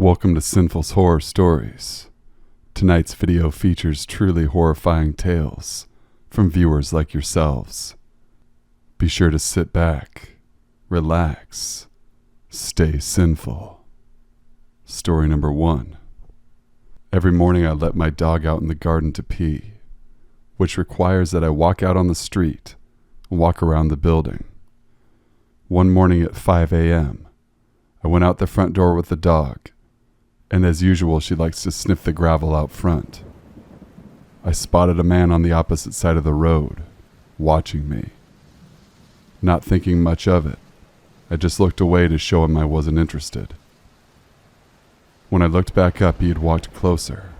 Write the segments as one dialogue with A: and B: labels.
A: Welcome to Sinful's Horror Stories. Tonight's video features truly horrifying tales from viewers like yourselves. Be sure to sit back, relax, stay sinful. Story number 1. Every morning I let my dog out in the garden to pee, which requires that I walk out on the street and walk around the building. One morning at 5 a.m., I went out the front door with the dog, and as usual she likes to sniff the gravel out front. I spotted a man on the opposite side of the road, watching me. Not thinking much of it, I just looked away to show him I wasn't interested. When I looked back up, he had walked closer,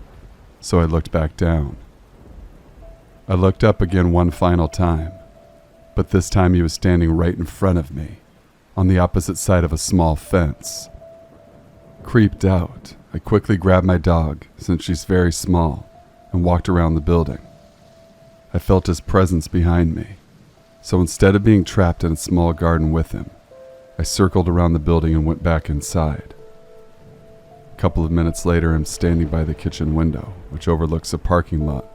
A: so I looked back down. I looked up again one final time, but this time he was standing right in front of me, on the opposite side of a small fence. Creeped out, I quickly grabbed my dog, since she's very small, and walked around the building. I felt his presence behind me, so instead of being trapped in a small garden with him, I circled around the building and went back inside. A couple of minutes later, I'm standing by the kitchen window, which overlooks a parking lot.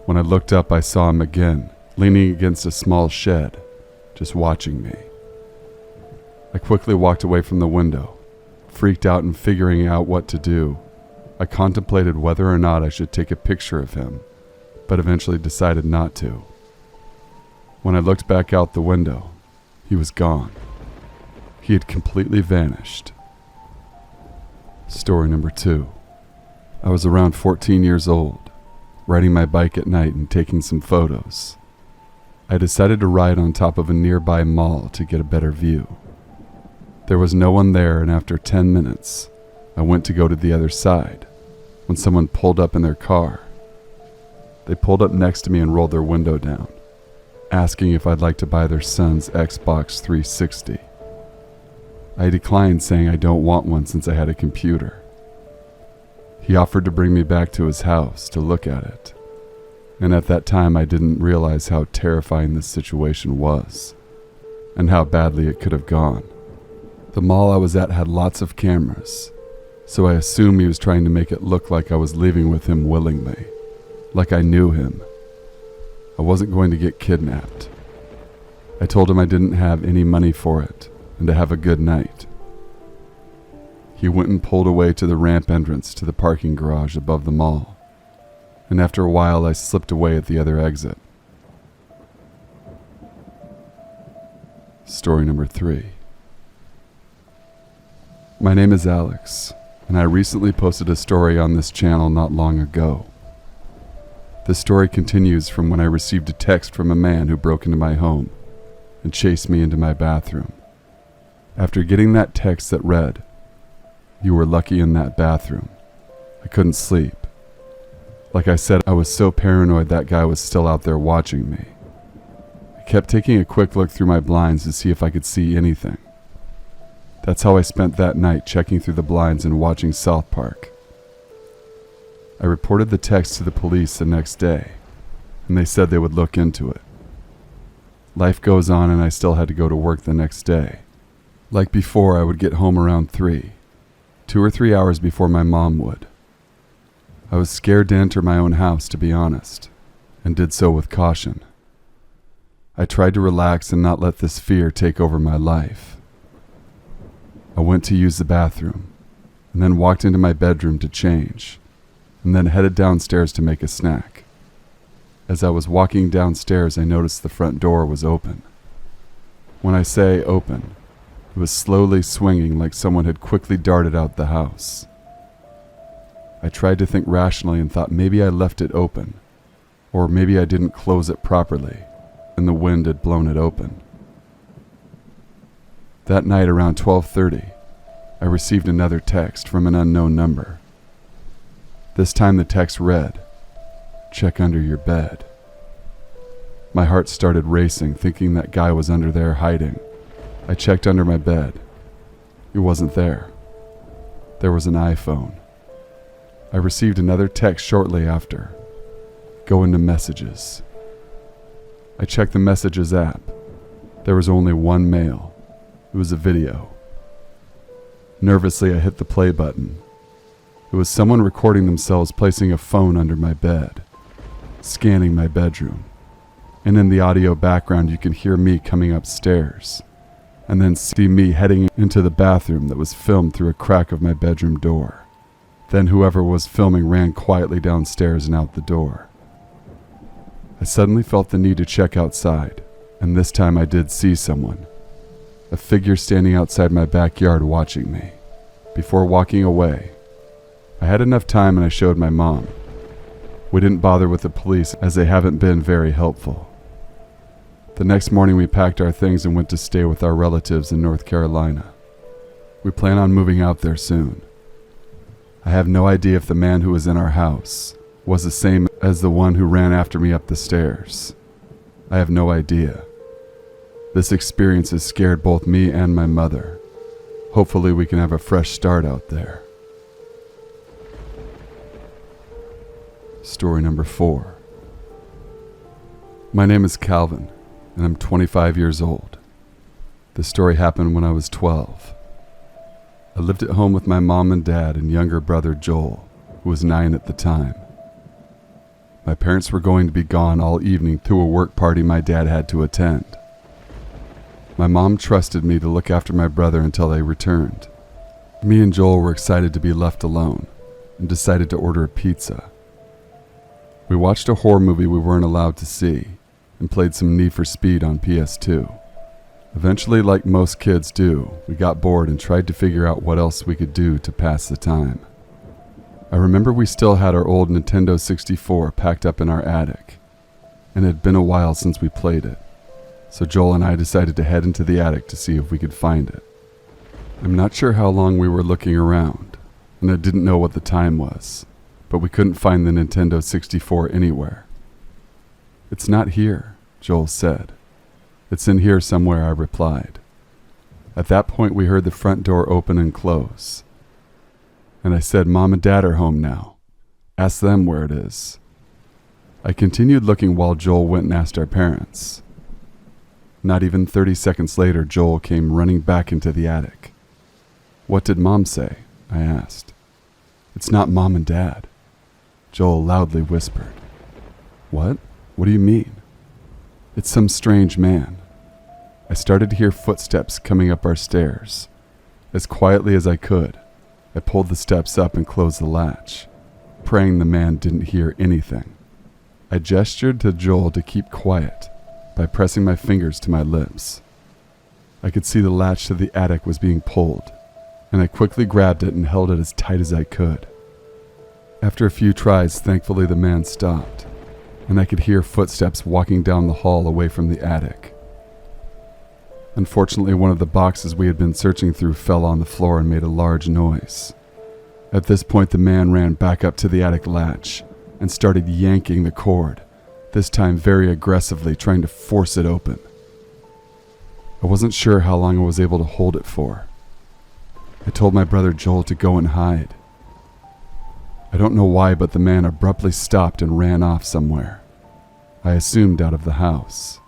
A: When I looked up, I saw him again, leaning against a small shed, just watching me. I quickly walked away from the window, freaked out and figuring out what to do. I contemplated whether or not I should take a picture of him, but eventually decided not to. When I looked back out the window, he was gone. He had completely vanished. Story number 2. I was around 14 years old, riding my bike at night and taking some photos. I decided to ride on top of a nearby mall to get a better view. There was no one there, and after 10 minutes, I went to go to the other side when someone pulled up in their car. They pulled up next to me and rolled their window down, asking if I'd like to buy their son's Xbox 360. I declined, saying I don't want one since I had a computer. He offered to bring me back to his house to look at it, and at that time I didn't realize how terrifying this situation was, and how badly it could have gone. The mall I was at had lots of cameras, so I assumed he was trying to make it look like I was leaving with him willingly, like I knew him. I wasn't going to get kidnapped. I told him I didn't have any money for it, and to have a good night. He went and pulled away to the ramp entrance to the parking garage above the mall, and after a while I slipped away at the other exit. Story number 3. My name is Alex, and I recently posted a story on this channel not long ago. The story continues from when I received a text from a man who broke into my home and chased me into my bathroom. After getting that text that read, "You were lucky in that bathroom," I couldn't sleep. Like I said, I was so paranoid that guy was still out there watching me. I kept taking a quick look through my blinds to see if I could see anything. That's how I spent that night, checking through the blinds and watching South Park. I reported the text to the police the next day, and they said they would look into it. Life goes on, and I still had to go to work the next day. Like before, I would get home around 3, 2 or 3 hours before my mom would. I was scared to enter my own house, to be honest, and did so with caution. I tried to relax and not let this fear take over my life. I went to use the bathroom, and then walked into my bedroom to change, and then headed downstairs to make a snack. As I was walking downstairs, I noticed the front door was open. When I say open, it was slowly swinging like someone had quickly darted out the house. I tried to think rationally and thought maybe I left it open, or maybe I didn't close it properly, and the wind had blown it open. That night around 12:30, I received another text from an unknown number. This time the text read, "Check under your bed." My heart started racing, thinking that guy was under there hiding. I checked under my bed. He wasn't there. There was an iPhone. I received another text shortly after. Go into messages. I checked the messages app. There was only one mail. It was a video. Nervously, I hit the play button It was someone recording themselves placing a phone under my bed, scanning my bedroom, and in the audio background you can hear me coming upstairs, and then see me heading into the bathroom that was filmed through a crack of my bedroom door. Then whoever was filming ran quietly downstairs and out the door. I suddenly felt the need to check outside, and this time I did see someone, a figure standing outside my backyard watching me. Before walking away, I had enough time and I showed my mom. We didn't bother with the police as they haven't been very helpful. The next morning we packed our things and went to stay with our relatives in North Carolina. We plan on moving out there soon. I have no idea if the man who was in our house was the same as the one who ran after me up the stairs. I have no idea. This experience has scared both me and my mother. Hopefully we can have a fresh start out there. Story number 4. My name is Calvin, and I'm 25 years old. This story happened when I was 12. I lived at home with my mom and dad and younger brother Joel, who was 9 at the time. My parents were going to be gone all evening to a work party my dad had to attend. My mom trusted me to look after my brother until they returned. Me and Joel were excited to be left alone and decided to order a pizza. We watched a horror movie we weren't allowed to see and played some Need for Speed on PS2. Eventually, like most kids do, we got bored and tried to figure out what else we could do to pass the time. I remember we still had our old Nintendo 64 packed up in our attic, and it had been a while since we played it, so Joel and I decided to head into the attic to see if we could find it. I'm not sure how long we were looking around, and I didn't know what the time was, but we couldn't find the Nintendo 64 anywhere. "It's not here," Joel said. "It's in here somewhere," I replied. At that point we heard the front door open and close, and I said, "Mom and Dad are home now. Ask them where it is." I continued looking while Joel went and asked our parents. Not even 30 seconds later, Joel came running back into the attic. "What did Mom say?" I asked. "It's not Mom and Dad," Joel loudly whispered. "What? What do you mean?" "It's some strange man." I started to hear footsteps coming up our stairs. As quietly as I could, I pulled the steps up and closed the latch, praying the man didn't hear anything. I gestured to Joel to keep quiet by pressing my fingers to my lips. I could see the latch to the attic was being pulled, and I quickly grabbed it and held it as tight as I could. After a few tries, thankfully the man stopped, and I could hear footsteps walking down the hall away from the attic. Unfortunately, one of the boxes we had been searching through fell on the floor and made a large noise. At this point, the man ran back up to the attic latch and started yanking the cord, this time very aggressively, trying to force it open. I wasn't sure how long I was able to hold it for. I told my brother Joel to go and hide. I don't know why, but the man abruptly stopped and ran off somewhere. I assumed out of the house.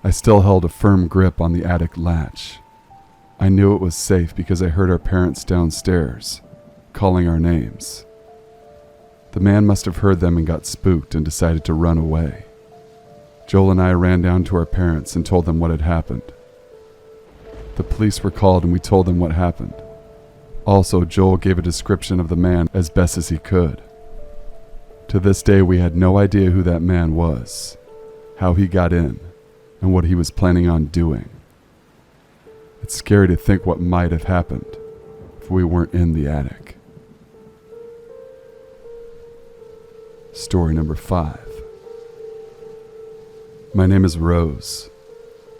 A: I still held a firm grip on the attic latch. I knew it was safe because I heard our parents downstairs, calling our names. The man must have heard them and got spooked and decided to run away. Joel and I ran down to our parents and told them what had happened. The police were called and we told them what happened. Also, Joel gave a description of the man as best as he could. To this day, we had no idea who that man was, how he got in, and what he was planning on doing. It's scary to think what might have happened if we weren't in the attic. Story number 5. My name is Rose.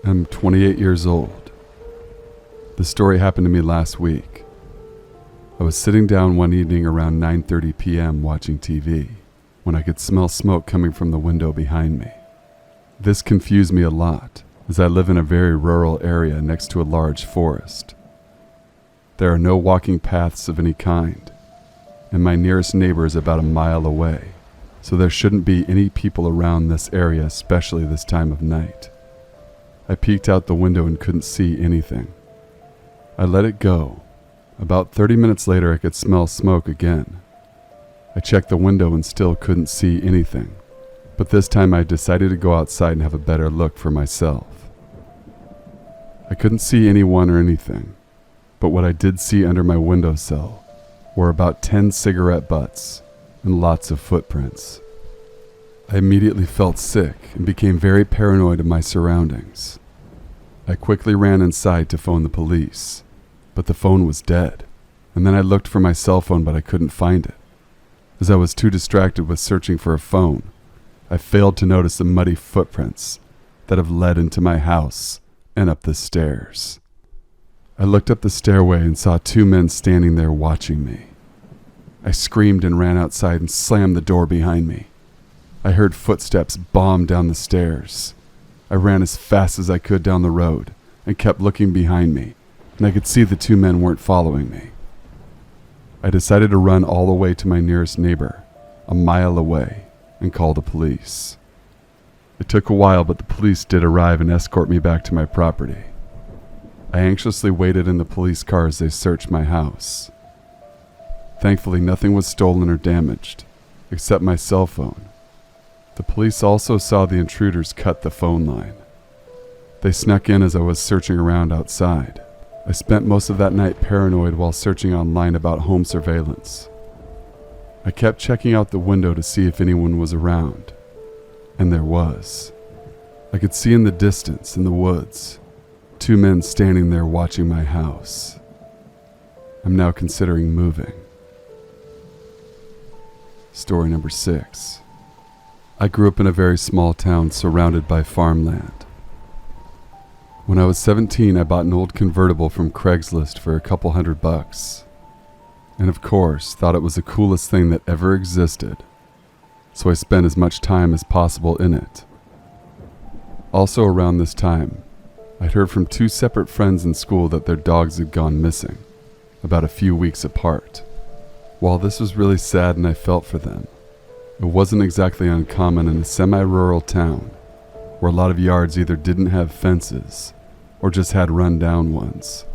A: I'm 28 years old. The story happened to me last week. I was sitting down one evening around 9:30 p.m. watching TV when I could smell smoke coming from the window behind me. This confused me a lot, as I live in a very rural area next to a large forest. There are no walking paths of any kind, and my nearest neighbor is about a mile away, so there shouldn't be any people around this area, especially this time of night. I peeked out the window and couldn't see anything. I let it go, About 30 minutes later, I could smell smoke again. I checked the window and still couldn't see anything, but this time I decided to go outside and have a better look for myself. I couldn't see anyone or anything, but what I did see under my windowsill were about 10 cigarette butts and lots of footprints. I immediately felt sick and became very paranoid of my surroundings. I quickly ran inside to phone the police, but the phone was dead, and then I looked for my cell phone but I couldn't find it. As I was too distracted with searching for a phone, I failed to notice the muddy footprints that have led into my house and up the stairs. I looked up the stairway and saw 2 men standing there watching me. I screamed and ran outside and slammed the door behind me. I heard footsteps bomb down the stairs. I ran as fast as I could down the road and kept looking behind me, and I could see the 2 men weren't following me. I decided to run all the way to my nearest neighbor, a mile away, and call the police. It took a while, but the police did arrive and escort me back to my property. I anxiously waited in the police car as they searched my house. Thankfully, nothing was stolen or damaged, except my cell phone. The police also saw the intruders cut the phone line. They snuck in as I was searching around outside. I spent most of that night paranoid while searching online about home surveillance. I kept checking out the window to see if anyone was around, and there was. I could see in the distance, in the woods, 2 men standing there watching my house. I'm now considering moving. Story number 6. I grew up in a very small town surrounded by farmland. When I was 17, I bought an old convertible from Craigslist for a couple $100, and of course, thought it was the coolest thing that ever existed, so I spent as much time as possible in it. Also around this time, I'd heard from 2 separate friends in school that their dogs had gone missing, about a few weeks apart. While this was really sad and I felt for them, it wasn't exactly uncommon in a semi-rural town where a lot of yards either didn't have fences or just had run-down ones.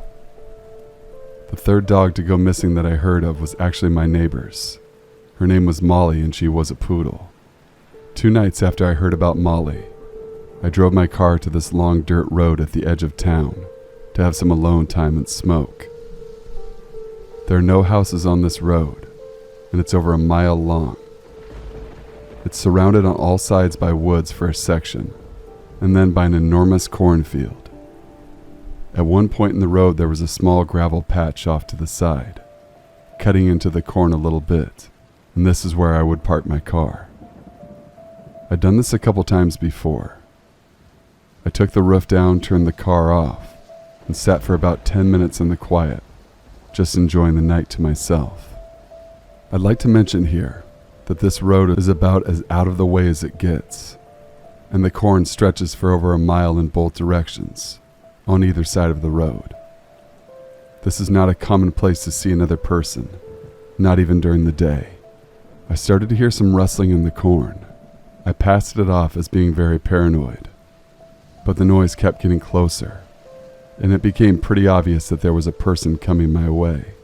A: The 3rd dog to go missing that I heard of was actually my neighbor's. Her name was Molly and she was a poodle. 2 nights after I heard about Molly, I drove my car to this long dirt road at the edge of town to have some alone time and smoke. There are no houses on this road, and it's over a mile long. It's surrounded on all sides by woods for a section, and then by an enormous cornfield. At one point in the road there was a small gravel patch off to the side, cutting into the corn a little bit, and this is where I would park my car. I'd done this a couple times before. I took the roof down, turned the car off, and sat for about 10 minutes in the quiet, just enjoying the night to myself. I'd like to mention here that this road is about as out of the way as it gets, and the corn stretches for over a mile in both directions, on either side of the road. This is not a common place to see another person, not even during the day. I started to hear some rustling in the corn. I passed it off as being very paranoid, but the noise kept getting closer, and it became pretty obvious that there was a person coming my way.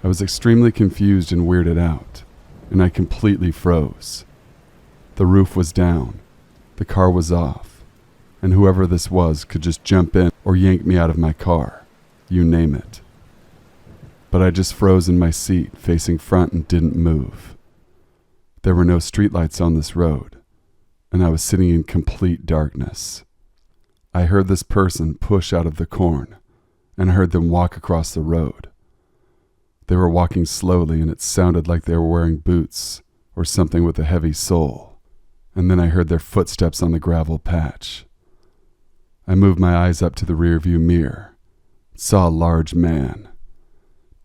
A: I was extremely confused and weirded out, and I completely froze. The roof was down, the car was off, and whoever this was could just jump in or yank me out of my car, you name it. But I just froze in my seat, facing front, and didn't move. There were no streetlights on this road, and I was sitting in complete darkness. I heard this person push out of the corn, and I heard them walk across the road. They were walking slowly, and it sounded like they were wearing boots or something with a heavy sole, and then I heard their footsteps on the gravel patch. I moved my eyes up to the rearview mirror, saw a large man,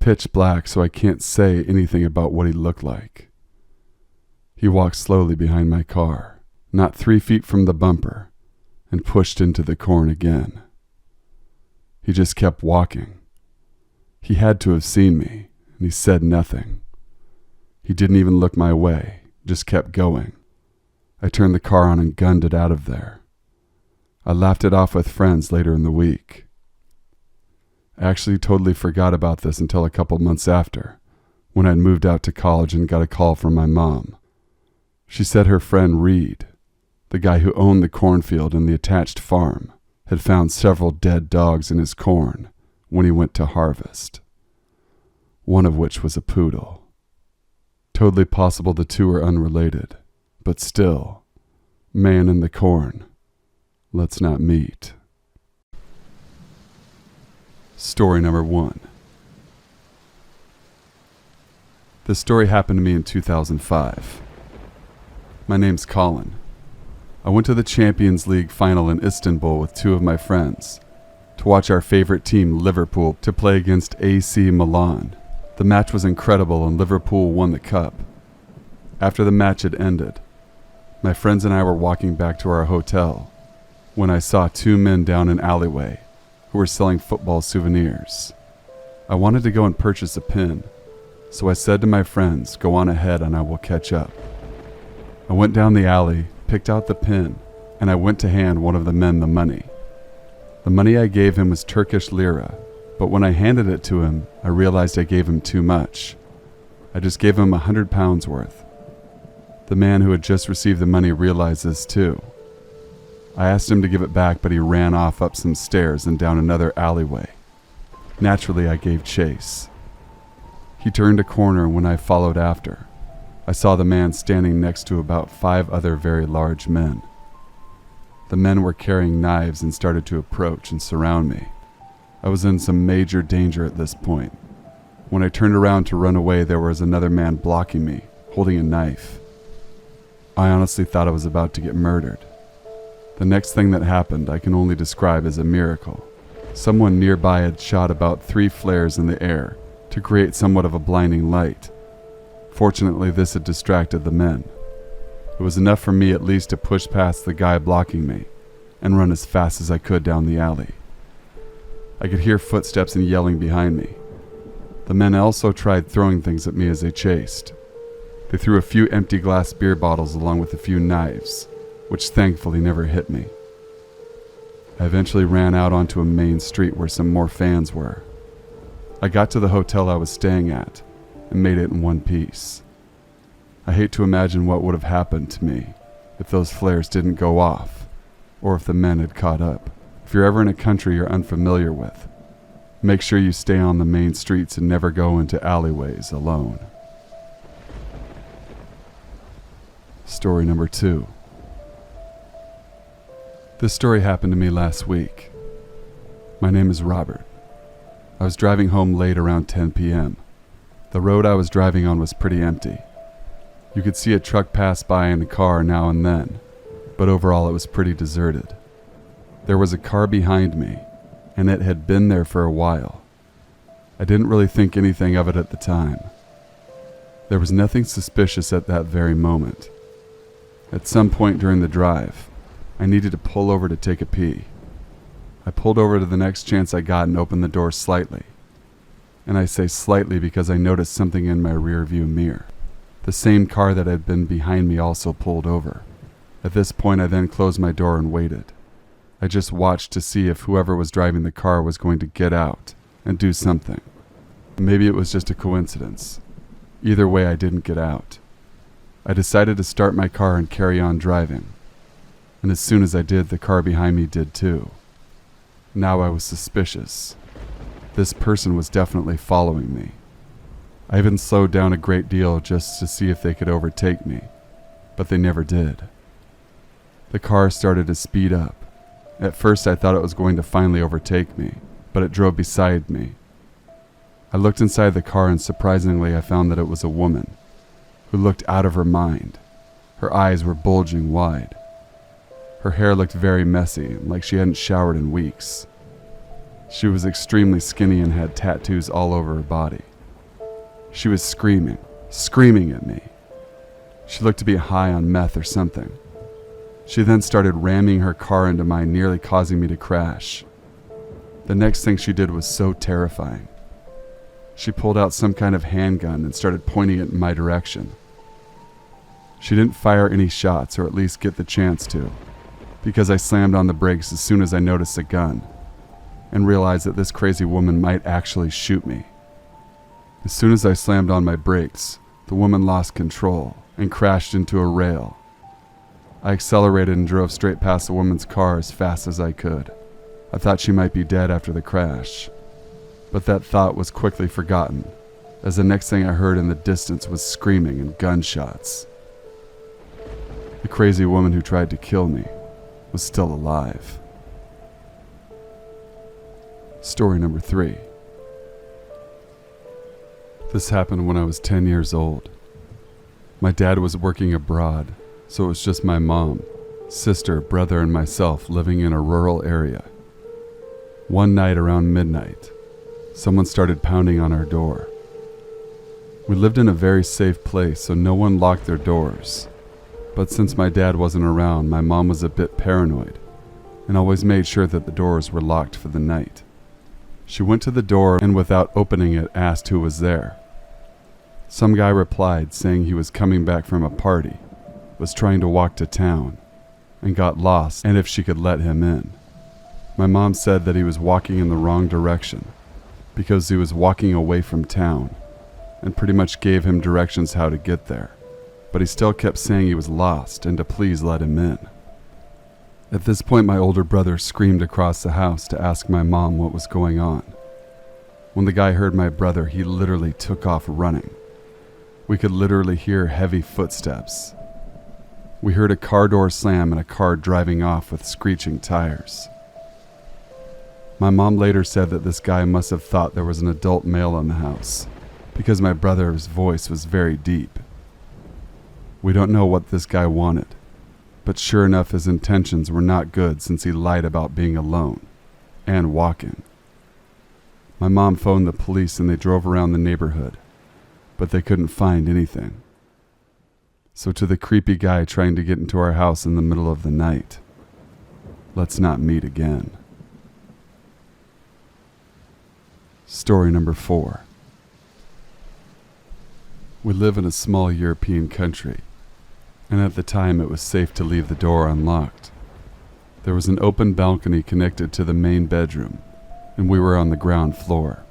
A: pitch black, so I can't say anything about what he looked like. He walked slowly behind my car, not 3 feet from the bumper, and pushed into the corn again. He just kept walking. He had to have seen me, and he said nothing. He didn't even look my way, just kept going. I turned the car on and gunned it out of there. I laughed it off with friends later in the week. I actually totally forgot about this until a couple months after, when I'd moved out to college and got a call from my mom. She said her friend Reed, the guy who owned the cornfield and the attached farm, had found several dead dogs in his corn when he went to harvest, one of which was a poodle. Totally possible the two are unrelated, but still, man in the corn, let's not meet. Story number 1. This story happened to me in 2005. My name's Colin. I went to the Champions League final in Istanbul with 2 of my friends to watch our favorite team, Liverpool, to play against AC Milan. The match was incredible and Liverpool won the cup. After the match had ended, my friends and I were walking back to our hotel when I saw 2 men down an alleyway who were selling football souvenirs. I wanted to go and purchase a pin, so I said to my friends, "Go on ahead and I will catch up." I went down the alley, picked out the pin, and I went to hand one of the men the money. The money I gave him was Turkish lira, but when I handed it to him, I realized I gave him too much. I just gave him £100 worth. The man who had just received the money realized this too. I asked him to give it back, but he ran off up some stairs and down another alleyway. Naturally, I gave chase. He turned a corner when I followed after. I saw the man standing next to about 5 other very large men. The men were carrying knives and started to approach and surround me. I was in some major danger at this point. When I turned around to run away, there was another man blocking me, holding a knife. I honestly thought I was about to get murdered. The next thing that happened I can only describe as a miracle. Someone nearby had shot about 3 flares in the air to create somewhat of a blinding light. Fortunately, this had distracted the men. It was enough for me at least to push past the guy blocking me and run as fast as I could down the alley. I could hear footsteps and yelling behind me. The men also tried throwing things at me as they chased. They threw a few empty glass beer bottles along with a few knives, which thankfully never hit me. I eventually ran out onto a main street where some more fans were. I got to the hotel I was staying at and made it in one piece. I hate to imagine what would have happened to me if those flares didn't go off, or if the men had caught up. If you're ever in a country you're unfamiliar with, make sure you stay on the main streets and never go into alleyways alone. Story number 2. This story happened to me last week. My name is Robert. I was driving home late around 10 p.m. The road I was driving on was pretty empty. You could see a truck pass by in a car now and then, but overall it was pretty deserted. There was a car behind me, and it had been there for a while. I didn't really think anything of it at the time. There was nothing suspicious at that very moment. At some point during the drive, I needed to pull over to take a pee. I pulled over to the next chance I got and opened the door slightly. And I say slightly because I noticed something in my rear view mirror. The same car that had been behind me also pulled over. At this point, I then closed my door and waited. I just watched to see if whoever was driving the car was going to get out and do something. Maybe it was just a coincidence. Either way, I didn't get out. I decided to start my car and carry on driving. And as soon as I did, the car behind me did too. Now I was suspicious. This person was definitely following me. I even slowed down a great deal just to see if they could overtake me, but they never did. The car started to speed up. At first I thought it was going to finally overtake me, but it drove beside me. I looked inside the car and surprisingly I found that it was a woman who looked out of her mind. Her eyes were bulging wide. Her hair looked very messy, like she hadn't showered in weeks. She was extremely skinny and had tattoos all over her body. She was screaming at me. She looked to be high on meth or something. She then started ramming her car into mine, nearly causing me to crash. The next thing she did was so terrifying. She pulled out some kind of handgun and started pointing it in my direction. She didn't fire any shots, or at least get the chance to, because I slammed on the brakes as soon as I noticed the gun. and realized that this crazy woman might actually shoot me. As soon as I slammed on my brakes, the woman lost control and crashed into a rail. I accelerated and drove straight past the woman's car as fast as I could. I thought she might be dead after the crash, but that thought was quickly forgotten, as the next thing I heard in the distance was screaming and gunshots. The crazy woman who tried to kill me was still alive. Story number 3. This happened when I was 10 years old. My dad was working abroad, so it was just my mom, sister, brother, and myself living in a rural area. One night around midnight, someone started pounding on our door. We lived in a very safe place, so no one locked their doors. But since my dad wasn't around, my mom was a bit paranoid and always made sure that the doors were locked for the night. She went to the door and without opening it asked who was there. Some guy replied saying he was coming back from a party, was trying to walk to town, and got lost and if she could let him in. My mom said that he was walking in the wrong direction because he was walking away from town and pretty much gave him directions how to get there, but he still kept saying he was lost and to please let him in. At this point, my older brother screamed across the house to ask my mom what was going on. When the guy heard my brother, he literally took off running. We could literally hear heavy footsteps. We heard a car door slam and a car driving off with screeching tires. My mom later said that this guy must have thought there was an adult male in the house because my brother's voice was very deep. We don't know what this guy wanted, but sure enough his intentions were not good since he lied about being alone and walking. My mom phoned the police and they drove around the neighborhood, but they couldn't find anything. So to the creepy guy trying to get into our house in the middle of the night, let's not meet again. Story number 4. We live in a small European country, and at the time it was safe to leave the door unlocked. There was an open balcony connected to the main bedroom, and we were on the ground floor.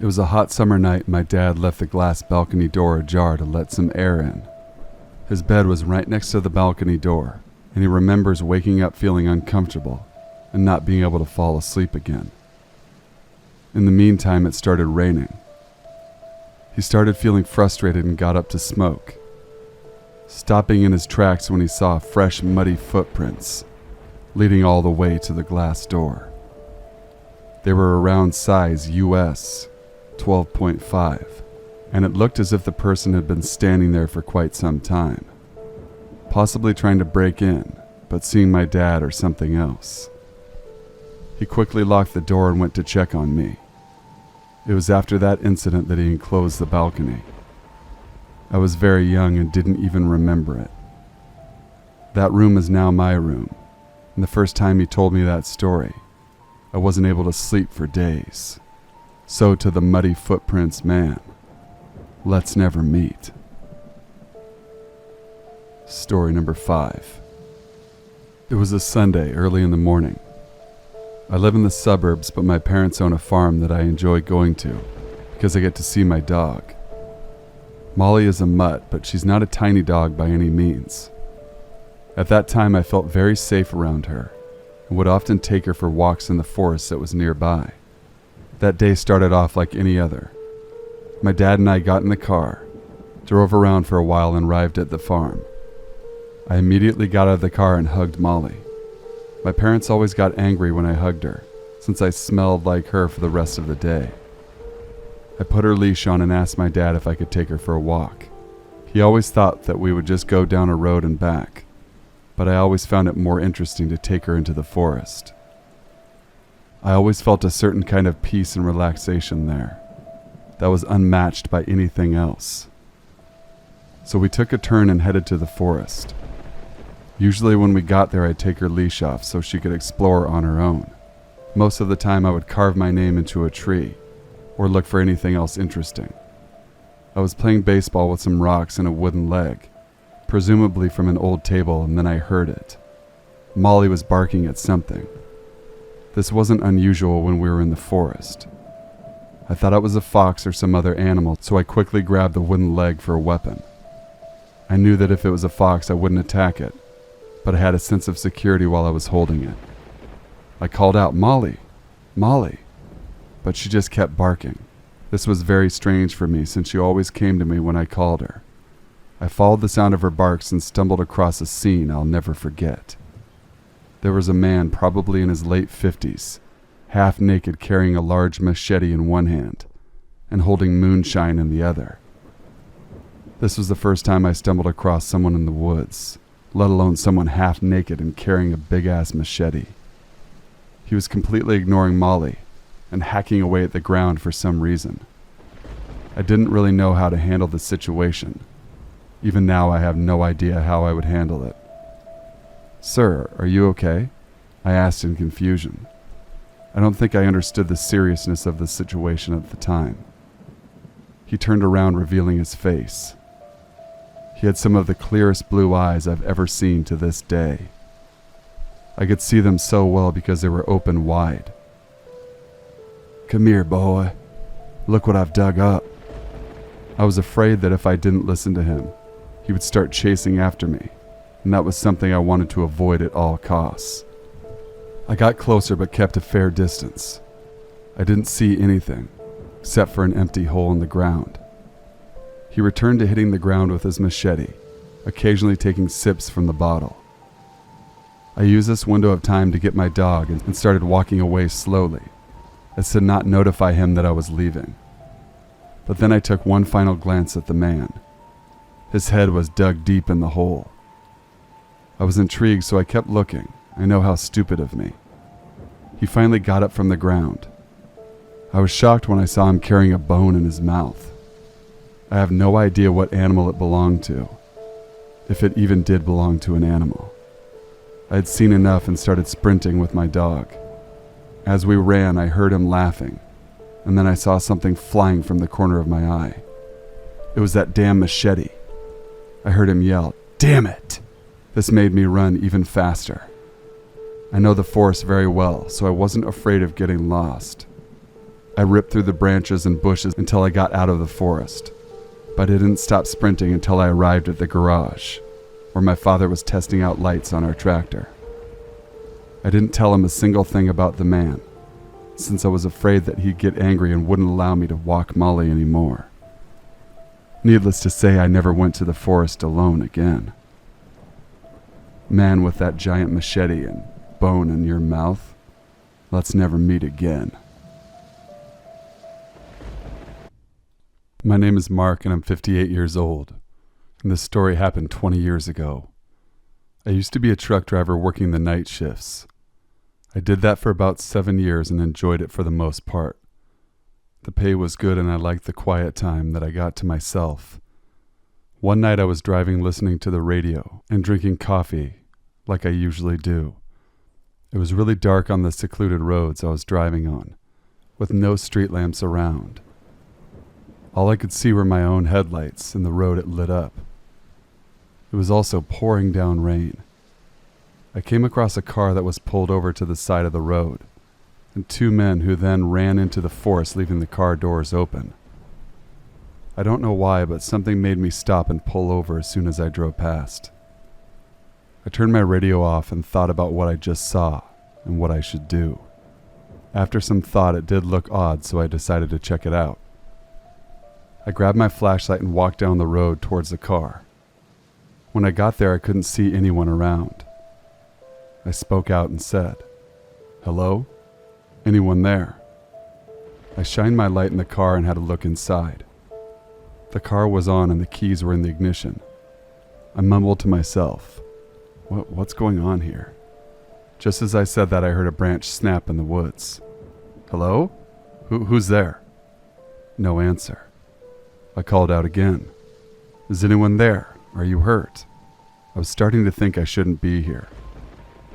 A: It was a hot summer night and my dad left the glass balcony door ajar to let some air in. His bed was right next to the balcony door, and he remembers waking up feeling uncomfortable and not being able to fall asleep again. In the meantime, it started raining. He started feeling frustrated and got up to smoke, stopping in his tracks when he saw fresh, muddy footprints leading all the way to the glass door. They were around size US 12.5, and it looked as if the person had been standing there for quite some time, possibly trying to break in, but seeing my dad or something else. He quickly locked the door and went to check on me. It was after that incident that he enclosed the balcony. I was very young and didn't even remember it. That room is now my room, and the first time he told me that story, I wasn't able to sleep for days. So to the muddy footprints man, let's never meet. Story number 5. It was a Sunday early in the morning. I live in the suburbs, but my parents own a farm that I enjoy going to because I get to see my dog. Molly is a mutt, but she's not a tiny dog by any means. At that time, I felt very safe around her and would often take her for walks in the forest that was nearby. That day started off like any other. My dad and I got in the car, drove around for a while, and arrived at the farm. I immediately got out of the car and hugged Molly. My parents always got angry when I hugged her, since I smelled like her for the rest of the day. I put her leash on and asked my dad if I could take her for a walk. He always thought that we would just go down a road and back, but I always found it more interesting to take her into the forest. I always felt a certain kind of peace and relaxation there that was unmatched by anything else. So we took a turn and headed to the forest. Usually when we got there, I'd take her leash off so she could explore on her own. Most of the time I would carve my name into a tree or look for anything else interesting. I was playing baseball with some rocks and a wooden leg, presumably from an old table, and then I heard it. Molly was barking at something. This wasn't unusual when we were in the forest. I thought it was a fox or some other animal, so I quickly grabbed the wooden leg for a weapon. I knew that if it was a fox, I wouldn't attack it, but I had a sense of security while I was holding it. I called out, "Molly, Molly," but she just kept barking. This was very strange for me since she always came to me when I called her. I followed the sound of her barks and stumbled across a scene I'll never forget. There was a man, probably in his late 50s, half naked, carrying a large machete in one hand and holding moonshine in the other. This was the first time I stumbled across someone in the woods, let alone someone half naked and carrying a big-ass machete. He was completely ignoring Molly and hacking away at the ground for some reason. I didn't really know how to handle the situation. Even now, I have no idea how I would handle it. "Sir, are you okay?" I asked in confusion. I don't think I understood the seriousness of the situation at the time. He turned around, revealing his face. He had some of the clearest blue eyes I've ever seen to this day. I could see them so well because they were open wide. "Come here, boy. Look what I've dug up." I was afraid that if I didn't listen to him, he would start chasing after me, and that was something I wanted to avoid at all costs. I got closer but kept a fair distance. I didn't see anything, except for an empty hole in the ground. He returned to hitting the ground with his machete, occasionally taking sips from the bottle. I used this window of time to get my dog and started walking away slowly, as to not notify him that I was leaving. But then I took one final glance at the man. His head was dug deep in the hole. I was intrigued, so I kept looking. I know how stupid of me. He finally got up from the ground. I was shocked when I saw him carrying a bone in his mouth. I have no idea what animal it belonged to, if it even did belong to an animal. I had seen enough and started sprinting with my dog. As we ran, I heard him laughing, and then I saw something flying from the corner of my eye. It was that damn machete. I heard him yell, "Damn it!" This made me run even faster. I know the forest very well, so I wasn't afraid of getting lost. I ripped through the branches and bushes until I got out of the forest, but I didn't stop sprinting until I arrived at the garage, where my father was testing out lights on our tractor. I didn't tell him a single thing about the man, since I was afraid that he'd get angry and wouldn't allow me to walk Molly anymore. Needless to say, I never went to the forest alone again. Man with that giant machete and bone in your mouth, let's never meet again. My name is Mark and I'm 58 years old, and this story happened 20 years ago. I used to be a truck driver working the night shifts. I did that for about 7 years and enjoyed it for the most part. The pay was good and I liked the quiet time that I got to myself. One night I was driving listening to the radio and drinking coffee like I usually do. It was really dark on the secluded roads I was driving on, with no street lamps around. All I could see were my own headlights and the road it lit up. It was also pouring down rain. I came across a car that was pulled over to the side of the road, and two men who then ran into the forest, leaving the car doors open. I don't know why, but something made me stop and pull over as soon as I drove past. I turned my radio off and thought about what I just saw and what I should do. After some thought, it did look odd, so I decided to check it out. I grabbed my flashlight and walked down the road towards the car. When I got there, I couldn't see anyone around. I spoke out and said, "Hello? Anyone there?" I shined my light in the car and had a look inside. The car was on and the keys were in the ignition. I mumbled to myself, What's going on here? Just as I said that, I heard a branch snap in the woods. "Hello? Who's there?" No answer. I called out again. "Is anyone there? Are you hurt?" I was starting to think I shouldn't be here.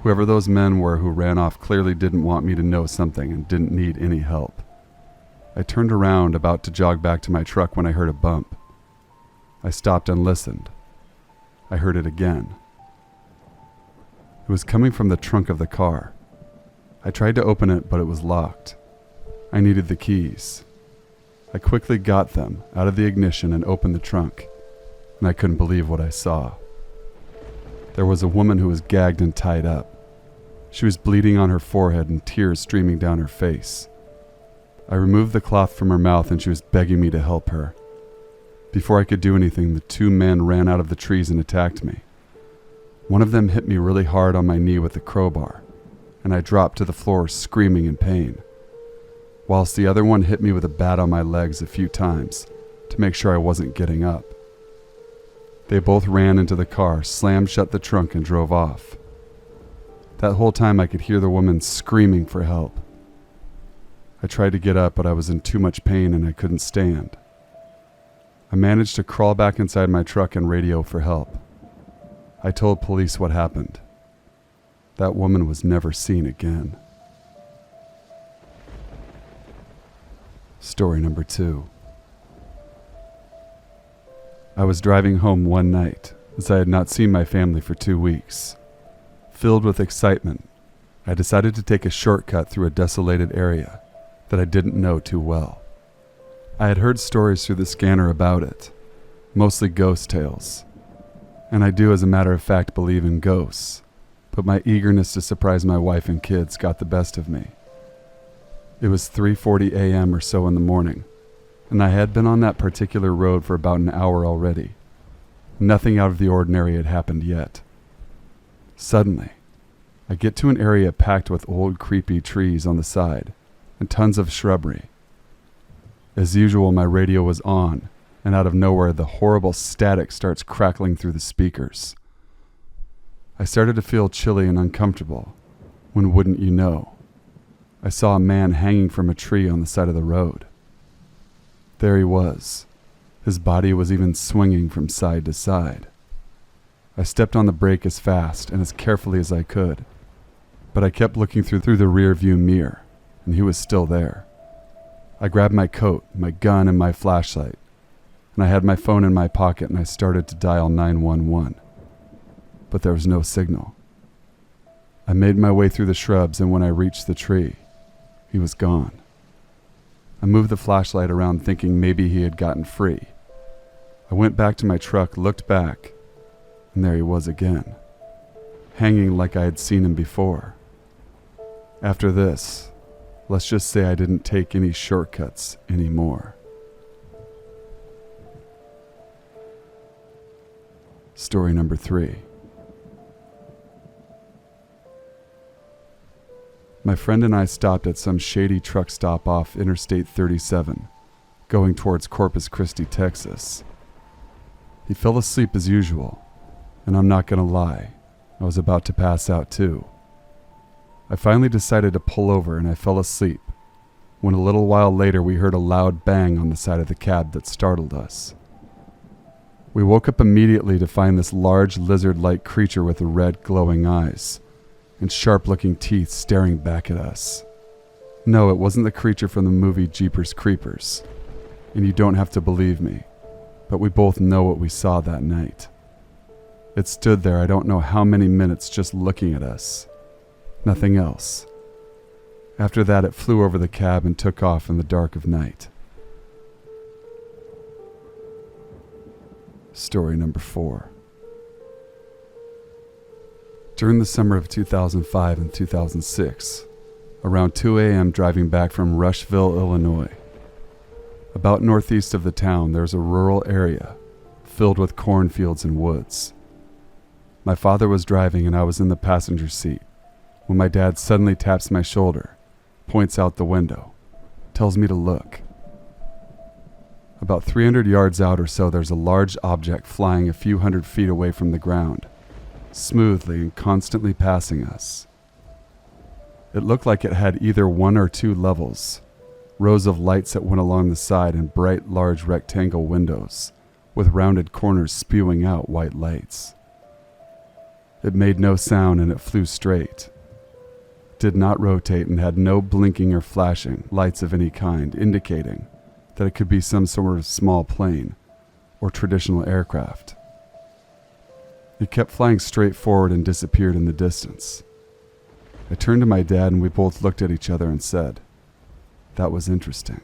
A: Whoever those men were who ran off clearly didn't want me to know something and didn't need any help. I turned around, about to jog back to my truck, when I heard a bump. I stopped and listened. I heard it again. It was coming from the trunk of the car. I tried to open it, but it was locked. I needed the keys. I quickly got them out of the ignition and opened the trunk, and I couldn't believe what I saw. There was a woman who was gagged and tied up. She was bleeding on her forehead and tears streaming down her face. I removed the cloth from her mouth and she was begging me to help her. Before I could do anything, the two men ran out of the trees and attacked me. One of them hit me really hard on my knee with a crowbar, and I dropped to the floor screaming in pain, whilst the other one hit me with a bat on my legs a few times to make sure I wasn't getting up. They both ran into the car, slammed shut the trunk, and drove off. That whole time I could hear the woman screaming for help. I tried to get up, but I was in too much pain and I couldn't stand. I managed to crawl back inside my truck and radio for help. I told police what happened. That woman was never seen again. Story number 2. I was driving home one night, as I had not seen my family for 2 weeks. Filled with excitement, I decided to take a shortcut through a desolated area that I didn't know too well. I had heard stories through the scanner about it, mostly ghost tales, and I do as a matter of fact believe in ghosts, but my eagerness to surprise my wife and kids got the best of me. It was 3:40 a.m. or so in the morning, and I had been on that particular road for about an hour already. Nothing out of the ordinary had happened yet. Suddenly, I get to an area packed with old creepy trees on the side and tons of shrubbery. As usual, my radio was on, and out of nowhere the horrible static starts crackling through the speakers. I started to feel chilly and uncomfortable when, wouldn't you know, I saw a man hanging from a tree on the side of the road. There he was. His body was even swinging from side to side. I stepped on the brake as fast and as carefully as I could, but I kept looking through the rear view mirror, and he was still there. I grabbed my coat, my gun, and my flashlight, and I had my phone in my pocket and I started to dial 911. But there was no signal. I made my way through the shrubs, and when I reached the tree, he was gone. I moved the flashlight around thinking maybe he had gotten free. I went back to my truck, looked back, and there he was again, hanging like I had seen him before. After this, let's just say I didn't take any shortcuts anymore. Story number 3. My friend and I stopped at some shady truck stop off Interstate 37, going towards Corpus Christi, Texas. He fell asleep as usual, and I'm not gonna lie, I was about to pass out too. I finally decided to pull over and I fell asleep, when a little while later we heard a loud bang on the side of the cab that startled us. We woke up immediately to find this large lizard-like creature with red glowing eyes and sharp-looking teeth staring back at us. No, it wasn't the creature from the movie Jeepers Creepers, and you don't have to believe me, but we both know what we saw that night. It stood there I don't know how many minutes just looking at us. Nothing else. After that, it flew over the cab and took off in the dark of night. Story number 4. During the summer of 2005 and 2006, around 2 a.m. driving back from Rushville, Illinois. About northeast of the town, there's a rural area filled with cornfields and woods. My father was driving and I was in the passenger seat when my dad suddenly taps my shoulder, points out the window, tells me to look. About 300 yards out or so, there's a large object flying a few hundred feet away from the ground, smoothly and constantly passing us. It looked like it had either 1 or 2 levels, rows of lights that went along the side and bright large rectangle windows with rounded corners spewing out white lights. It made no sound and it flew straight. It did not rotate and had no blinking or flashing lights of any kind, indicating that it could be some sort of small plane or traditional aircraft. It kept flying straight forward and disappeared in the distance. I turned to my dad and we both looked at each other and said, "That was interesting."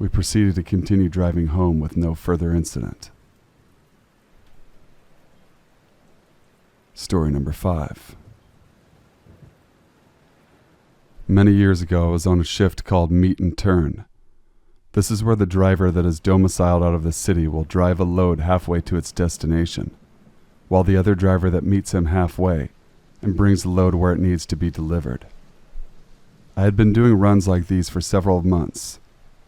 A: We proceeded to continue driving home with no further incident. Story number 5. Many years ago, I was on a shift called Meet and Turn. This is where the driver that is domiciled out of the city will drive a load halfway to its destination, while the other driver that meets him halfway and brings the load where it needs to be delivered. I had been doing runs like these for several months,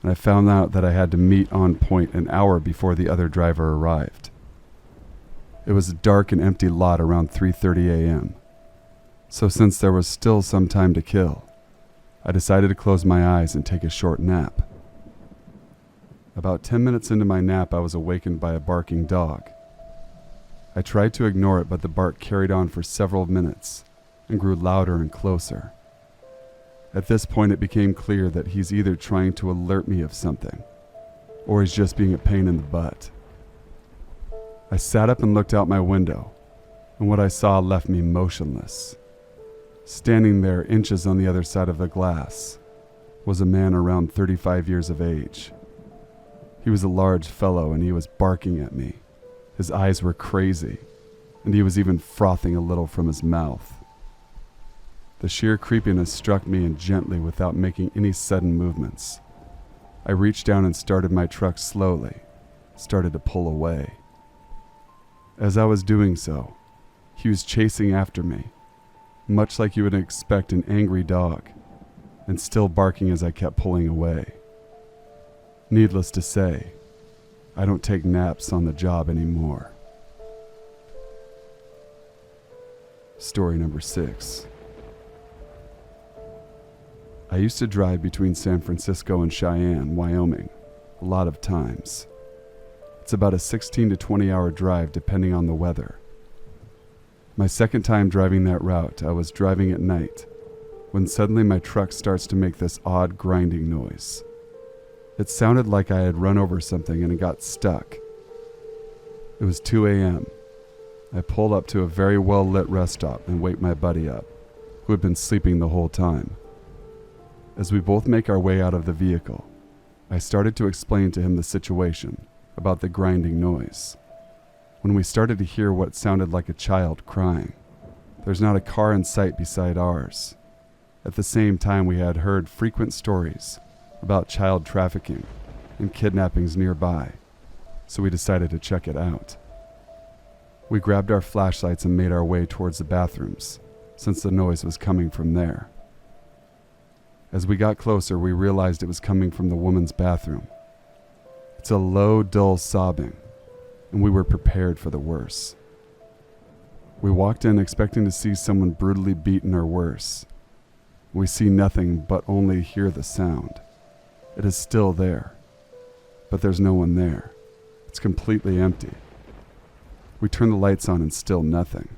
A: and I found out that I had to meet on point an hour before the other driver arrived. It was a dark and empty lot around 3:30 a.m., so since there was still some time to kill, I decided to close my eyes and take a short nap. About 10 minutes into my nap, I was awakened by a barking dog. I tried to ignore it, but the bark carried on for several minutes and grew louder and closer. At this point, it became clear that he's either trying to alert me of something, or he's just being a pain in the butt. I sat up and looked out my window, and what I saw left me motionless. Standing there, inches on the other side of the glass, was a man around 35 years of age. He was a large fellow, and he was barking at me. His eyes were crazy, and he was even frothing a little from his mouth. The sheer creepiness struck me, and gently, without making any sudden movements, I reached down and started my truck slowly, started to pull away. As I was doing so, he was chasing after me, much like you would expect an angry dog, and still barking as I kept pulling away. Needless to say, I don't take naps on the job anymore. Story number 6. I used to drive between San Francisco and Cheyenne, Wyoming, a lot of times. It's about a 16 to 20-hour drive depending on the weather. My second time driving that route, I was driving at night, when suddenly my truck starts to make this odd grinding noise. It sounded like I had run over something and it got stuck. It was 2 a.m. I pulled up to a very well-lit rest stop and wake my buddy up, who had been sleeping the whole time. As we both make our way out of the vehicle, I started to explain to him the situation about the grinding noise. When we started to hear what sounded like a child crying, there's not a car in sight beside ours. At the same time, we had heard frequent stories about child trafficking and kidnappings nearby, so we decided to check it out. We grabbed our flashlights and made our way towards the bathrooms, since the noise was coming from there. As we got closer, we realized it was coming from the woman's bathroom. It's a low, dull sobbing, and we were prepared for the worst. We walked in expecting to see someone brutally beaten or worse. We see nothing but only hear the sound. It is still there, but there's no one there. It's completely empty. We turn the lights on and still nothing.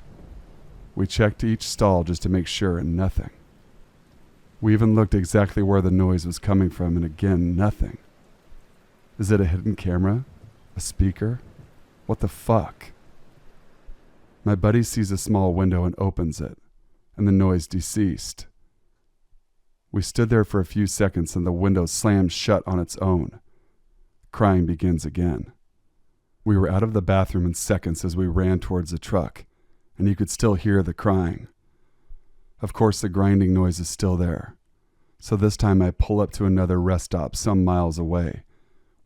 A: We checked each stall just to make sure and nothing. We even looked exactly where the noise was coming from and again, nothing. Is it a hidden camera? A speaker? What the fuck? My buddy sees a small window and opens it, and the noise deceased. We stood there for a few seconds and the window slammed shut on its own. Crying begins again. We were out of the bathroom in seconds as we ran towards the truck, and you could still hear the crying. Of course, the grinding noise is still there, so this time I pull up to another rest stop some miles away,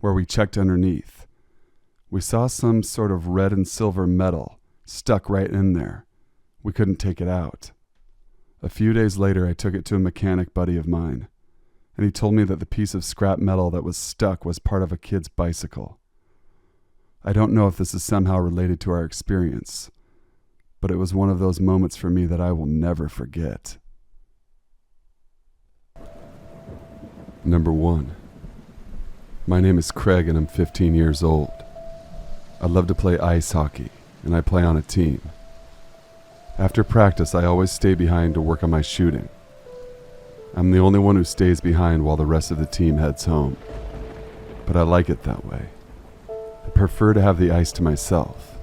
A: where we checked underneath. We saw some sort of red and silver metal stuck right in there. We couldn't take it out. A few days later, I took it to a mechanic buddy of mine, and he told me that the piece of scrap metal that was stuck was part of a kid's bicycle. I don't know if this is somehow related to our experience, but it was one of those moments for me that I will never forget. Number 1. My name is Craig and I'm 15 years old. I love to play ice hockey, and I play on a team. After practice, I always stay behind to work on my shooting. I'm the only one who stays behind while the rest of the team heads home, but I like it that way. I prefer to have the ice to myself.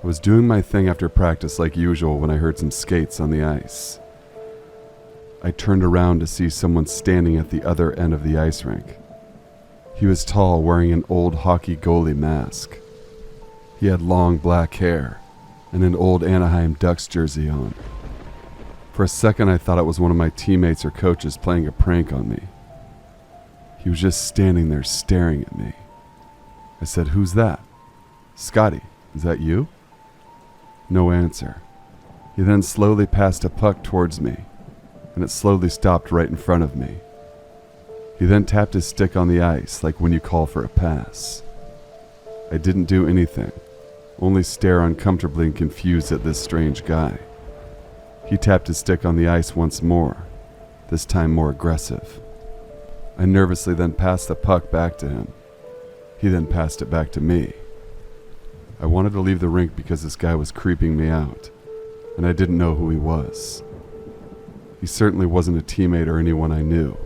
A: I was doing my thing after practice like usual when I heard some skates on the ice. I turned around to see someone standing at the other end of the ice rink. He was tall, wearing an old hockey goalie mask. He had long black hair and an old Anaheim Ducks jersey on. For a second I thought it was one of my teammates or coaches playing a prank on me. He was just standing there staring at me. I said, "Who's that?" "Scotty, is that you?" No answer. He then slowly passed a puck towards me, and it slowly stopped right in front of me. He then tapped his stick on the ice like when you call for a pass. I didn't do anything, only stare uncomfortably and confused at this strange guy. He tapped his stick on the ice once more, this time more aggressive. I nervously then passed the puck back to him. He then passed it back to me. I wanted to leave the rink because this guy was creeping me out, and I didn't know who he was. He certainly wasn't a teammate or anyone I knew,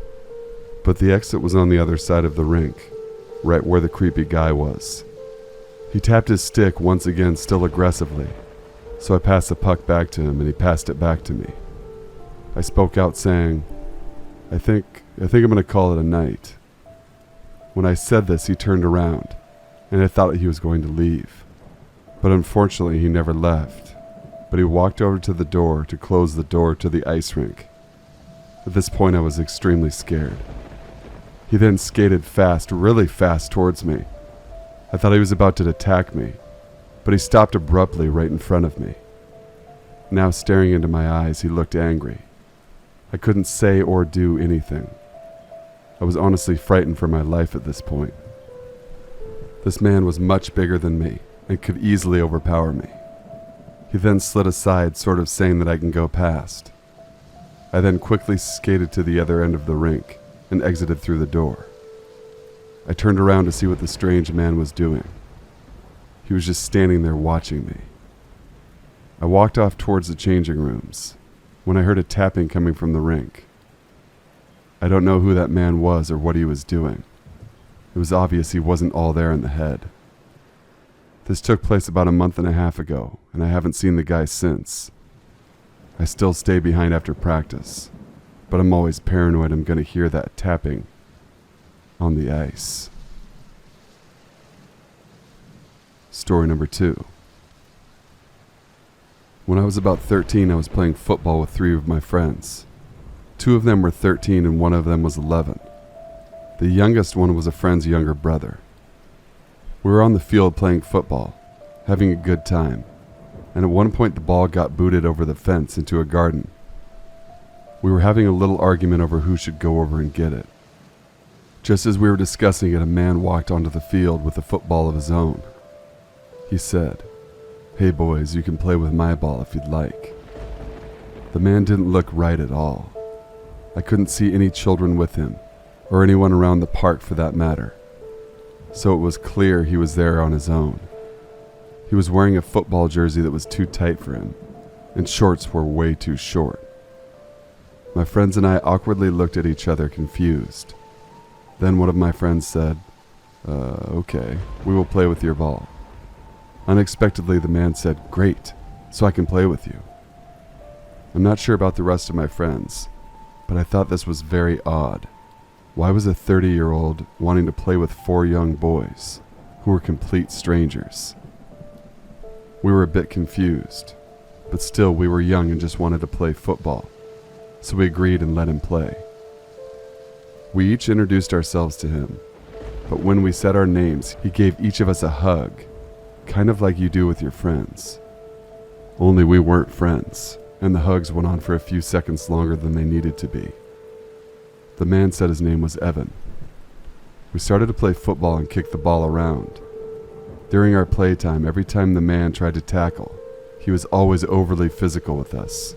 A: but the exit was on the other side of the rink, right where the creepy guy was. He tapped his stick once again, still aggressively, so I passed the puck back to him and he passed it back to me. I spoke out saying, I think I'm going to call it a night." When I said this, he turned around, and I thought he was going to leave. But unfortunately, he never left, but he walked over to the door to close the door to the ice rink. At this point, I was extremely scared. He then skated fast, really fast towards me. I thought he was about to attack me, but he stopped abruptly right in front of me. Now staring into my eyes, he looked angry. I couldn't say or do anything. I was honestly frightened for my life at this point. This man was much bigger than me and could easily overpower me. He then slid aside, sort of saying that I can go past. I then quickly skated to the other end of the rink and exited through the door. I turned around to see what the strange man was doing. He was just standing there watching me. I walked off towards the changing rooms when I heard a tapping coming from the rink. I don't know who that man was or what he was doing. It was obvious he wasn't all there in the head. This took place about a month and a half ago, and I haven't seen the guy since. I still stay behind after practice, but I'm always paranoid I'm going to hear that tapping on the ice. Story number 2. When I was about 13, I was playing football with 3 of my friends. 2 of them were 13 and 1 of them was 11. The youngest one was a friend's younger brother. We were on the field playing football, having a good time, and at one point the ball got booted over the fence into a garden. We were having a little argument over who should go over and get it. Just as we were discussing it, a man walked onto the field with a football of his own. He said, "Hey boys, you can play with my ball if you'd like." The man didn't look right at all. I couldn't see any children with him, or anyone around the park for that matter, so it was clear he was there on his own. He was wearing a football jersey that was too tight for him, and shorts were way too short. My friends and I awkwardly looked at each other, confused. Then one of my friends said, "Okay, we will play with your ball." Unexpectedly, the man said, "Great, so I can play with you." I'm not sure about the rest of my friends, but I thought this was very odd. Why was a 30-year-old wanting to play with 4 young boys who were complete strangers? We were a bit confused, but still we were young and just wanted to play football, so we agreed and let him play. We each introduced ourselves to him, but when we said our names, he gave each of us a hug, kind of like you do with your friends. Only we weren't friends, and the hugs went on for a few seconds longer than they needed to be. The man said his name was Evan. We started to play football and kick the ball around. During our playtime, every time the man tried to tackle, he was always overly physical with us.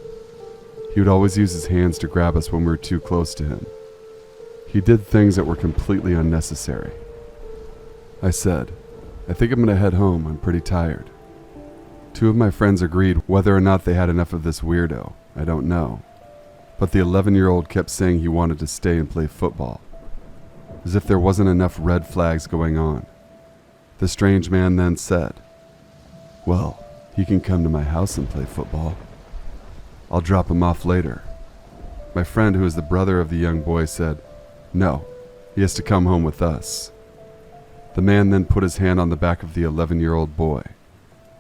A: He would always use his hands to grab us when we were too close to him. He did things that were completely unnecessary. I said, "I think I'm going to head home. I'm pretty tired." 2 of my friends agreed. Whether or not they had enough of this weirdo, I don't know. But the 11-year-old kept saying he wanted to stay and play football, as if there wasn't enough red flags going on. The strange man then said, "Well, He can come to my house and play football. I'll drop him off later. My friend, who is the brother of the young boy, said, no, he has to come home with us. The man then put his hand on the back of the 11-year-old boy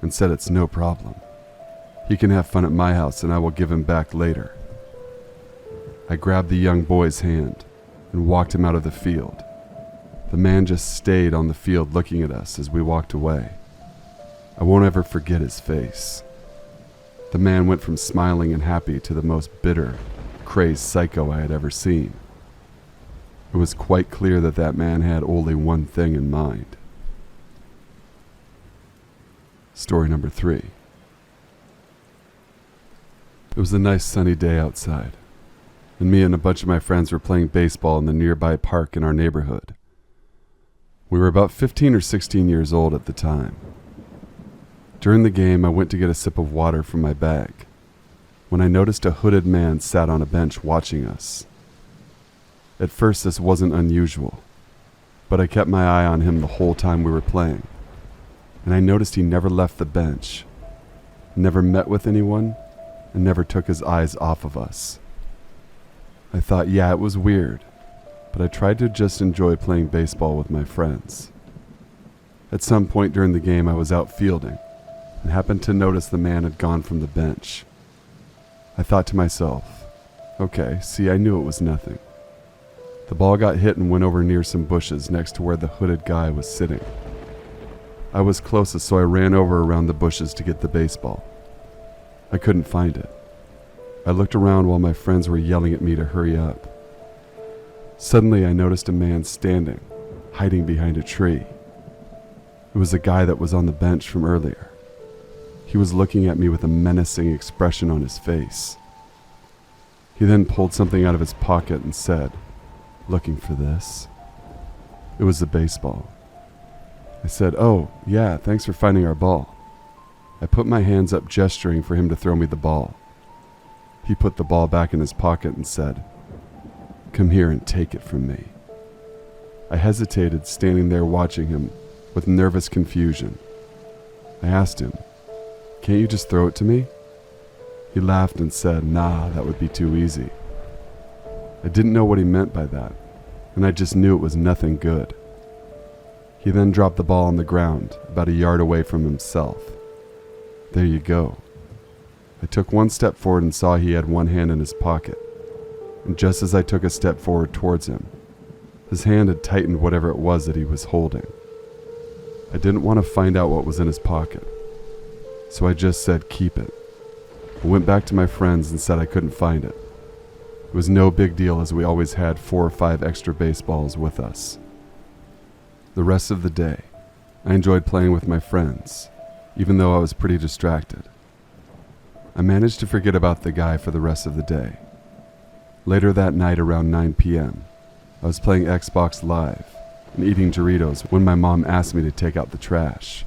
A: and said it's no problem. He can have fun at my house and I will give him back later. I grabbed the young boy's hand and walked him out of the field. The man just stayed on the field looking at us as we walked away. I won't ever forget his face. The man went from smiling and happy to the most bitter, crazed psycho I had ever seen. It was quite clear that that man had only one thing in mind. Story number 3. It was a nice sunny day outside, and me and a bunch of my friends were playing baseball in the nearby park in our neighborhood. We were about 15 or 16 years old at the time. During the game, I went to get a sip of water from my bag when I noticed a hooded man sat on a bench watching us. At first, this wasn't unusual, but I kept my eye on him the whole time we were playing, and I noticed he never left the bench, never met with anyone, and never took his eyes off of us. I thought, yeah, it was weird, but I tried to just enjoy playing baseball with my friends. At some point during the game, I was out fielding and happened to notice the man had gone from the bench. I thought to myself, okay, see, I knew it was nothing. The ball got hit and went over near some bushes next to where the hooded guy was sitting. I was closest, so I ran over around the bushes to get the baseball. I couldn't find it. I looked around while my friends were yelling at me to hurry up. Suddenly, I noticed a man standing, hiding behind a tree. It was a guy that was on the bench from earlier. He was looking at me with a menacing expression on his face. He then pulled something out of his pocket and said, "Looking for this?" It was a baseball. I said, "Oh, yeah, thanks for finding our ball." I put my hands up gesturing for him to throw me the ball. He put the ball back in his pocket and said, "Come here and take it from me." I hesitated, standing there watching him with nervous confusion. I asked him, "Can't you just throw it to me?" He laughed and said, "Nah, that would be too easy." I didn't know what he meant by that, and I just knew it was nothing good. He then dropped the ball on the ground, about a yard away from himself. There you go. I took one step forward and saw he had one hand in his pocket, and just as I took a step forward towards him, his hand had tightened whatever it was that he was holding. I didn't want to find out what was in his pocket, so I just said, "Keep it." I went back to my friends and said I couldn't find it. It was no big deal, as we always had 4 or 5 extra baseballs with us. The rest of the day, I enjoyed playing with my friends, even though I was pretty distracted. I managed to forget about the guy for the rest of the day. Later that night around 9 p.m., I was playing Xbox Live and eating Doritos when my mom asked me to take out the trash.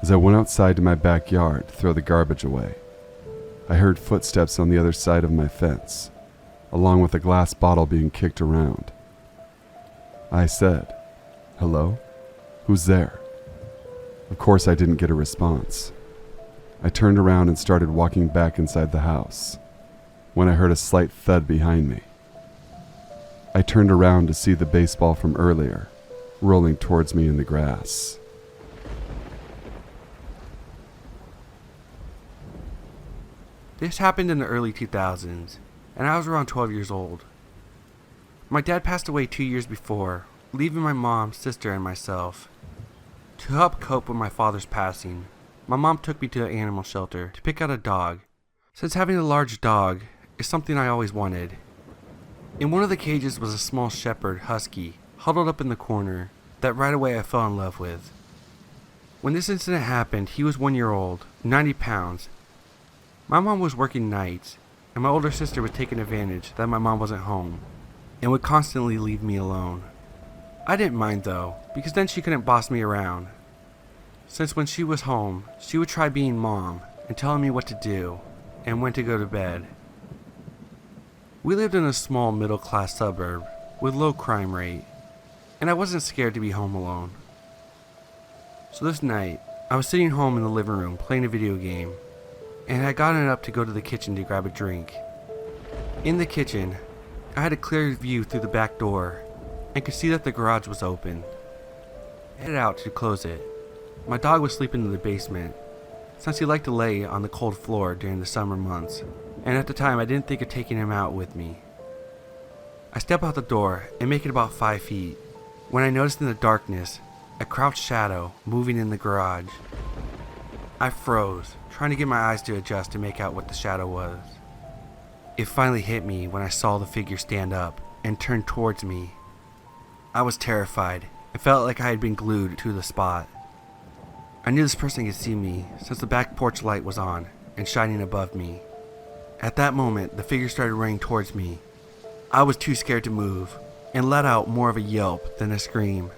A: As I went outside to my backyard to throw the garbage away, I heard footsteps on the other side of my fence, along with a glass bottle being kicked around. I said, "Hello? Who's there?" Of course, I didn't get a response. I turned around and started walking back inside the house when I heard a slight thud behind me. I turned around to see the baseball from earlier rolling towards me in the grass.
B: This happened in the early 2000s, and I was around 12 years old. My dad passed away 2 years before, leaving my mom, sister, and myself. To help cope with my father's passing, my mom took me to an animal shelter to pick out a dog, since having a large dog is something I always wanted. In one of the cages was a small shepherd husky, huddled up in the corner, that right away I fell in love with. When this incident happened, he was 1 year old, 90 pounds. My mom was working nights, and my older sister was taking advantage that my mom wasn't home, and would constantly leave me alone. I didn't mind though, because then she couldn't boss me around. Since when she was home, she would try being mom and telling me what to do and when to go to bed. We lived in a small middle-class suburb with low crime rate, and I wasn't scared to be home alone. So this night, I was sitting home in the living room playing a video game, and I had gotten up to go to the kitchen to grab a drink. In the kitchen, I had a clear view through the back door and could see that the garage was open. I headed out to close it. My dog was sleeping in the basement, since he liked to lay on the cold floor during the summer months, and at the time I didn't think of taking him out with me. I step out the door and make it about 5 feet, when I noticed in the darkness a crouched shadow moving in the garage. I froze, trying to get my eyes to adjust to make out what the shadow was. It finally hit me when I saw the figure stand up and turn towards me. I was terrified and felt like I had been glued to the spot. I knew this person could see me since the back porch light was on and shining above me. At that moment, the figure started running towards me. I was too scared to move and let out more of a yelp than a scream.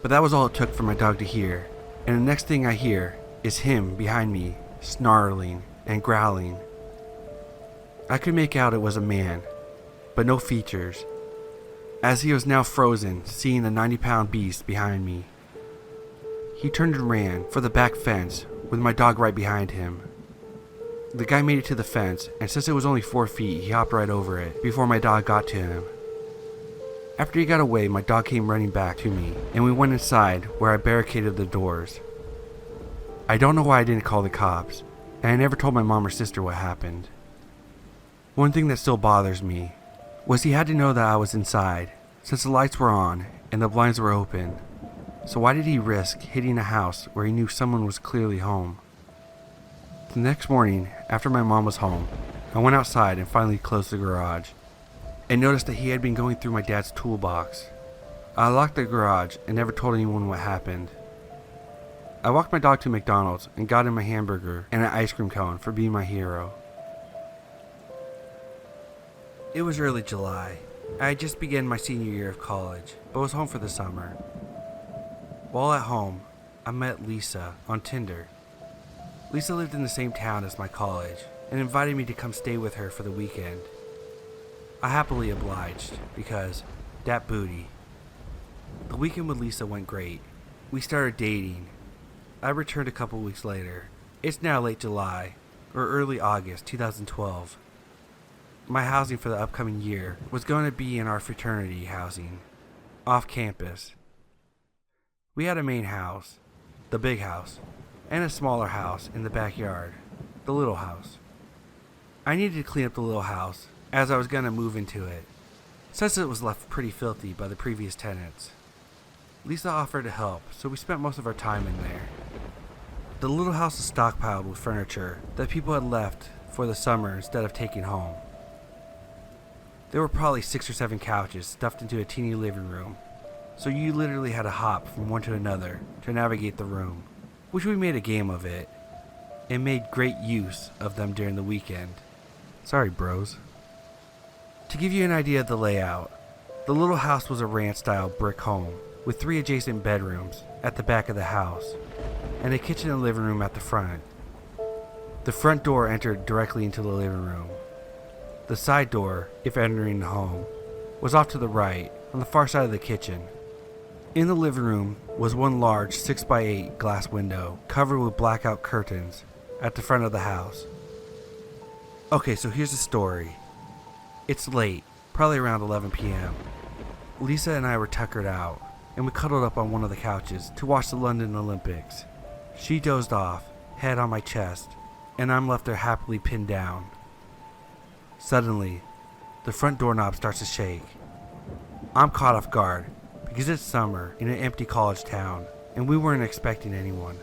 B: But that was all it took for my dog to hear, and the next thing I hear is him behind me, snarling and growling. I could make out it was a man, but no features, as he was now frozen, seeing the 90-pound beast behind me. He turned and ran for the back fence with my dog right behind him. The guy made it to the fence, and since it was only 4 feet, he hopped right over it before my dog got to him. After he got away, my dog came running back to me, and we went inside where I barricaded the doors. I don't know why I didn't call the cops, and I never told my mom or sister what happened. One thing that still bothers me was he had to know that I was inside, since the lights were on and the blinds were open. So why did he risk hitting a house where he knew someone was clearly home? The next morning, after my mom was home, I went outside and finally closed the garage, and noticed that he had been going through my dad's toolbox. I locked the garage and never told anyone what happened. I walked my dog to McDonald's and got him a hamburger and an ice cream cone for being my hero. It was early July. I had just begun my senior year of college, but was home for the summer. While at home, I met Lisa on Tinder. Lisa lived in the same town as my college and invited me to come stay with her for the weekend. I happily obliged because, dat booty. The weekend with Lisa went great. We started dating. I returned a couple weeks later. It's now late July, or early August 2012. My housing for the upcoming year was going to be in our fraternity housing, off campus. We had a main house, the big house, and a smaller house in the backyard, the little house. I needed to clean up the little house, as I was going to move into it, since it was left pretty filthy by the previous tenants. Lisa offered to help, so we spent most of our time in there. The little house was stockpiled with furniture that people had left for the summer instead of taking home. There were probably 6 or 7 couches stuffed into a teeny living room, so you literally had to hop from one to another to navigate the room, which we made a game of it, and made great use of them during the weekend. Sorry, bros. To give you an idea of the layout, the little house was a ranch-style brick home with 3 adjacent bedrooms at the back of the house, and a kitchen and living room at the front. The front door entered directly into the living room. The side door, if entering the home, was off to the right, on the far side of the kitchen. In the living room was one large 6x8 glass window covered with blackout curtains at the front of the house. Okay, so here's the story. It's late, probably around 11 p.m. Lisa and I were tuckered out, and we cuddled up on one of the couches to watch the London Olympics. She dozed off, head on my chest, and I'm left there happily pinned down. Suddenly, the front doorknob starts to shake. I'm caught off guard, because it's summer in an empty college town, and we weren't expecting anyone.